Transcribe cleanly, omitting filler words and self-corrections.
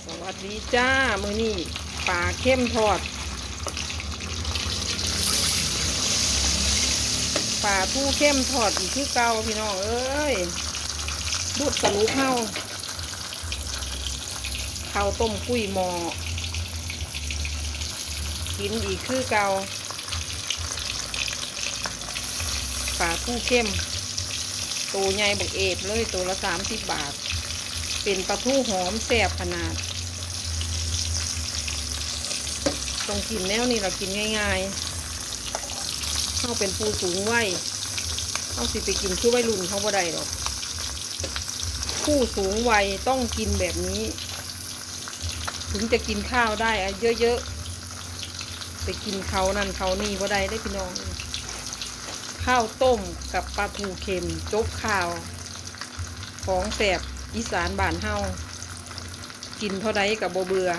สวัสดีจ้ามื้อนี้ปลาเข้มทอดปลาทูเข้มทอดอีกคือเก่าพี่น้องเอ้ยบูดสรุปเฮาข้าวต้มกุ้ยหม้อกินอีกคือเก่าปลาทูเข้มตัวใหญ่บักเอฟเลยตัวละ30 บาทเป็นปลาทูหอมแซ่บขนาดต้องกินแนวนี้เรากินง่ายๆเขาเป็นผู้สูงวัยเขาสิไปกินคือวัยรุ่นเขาบ่ได้หรอกผู้สูงวัยต้องกินแบบนี้ ถึงจะกินข้าวได้อะเยอะๆไปกินเขานั่นเขานี่บ่ได้ได้พี่น้องข้าวต้มกับปลาทูเค็มจบข้าวของแซ่บอีสานบ้านเฮากินเท่าใดกับบ่เบื่อ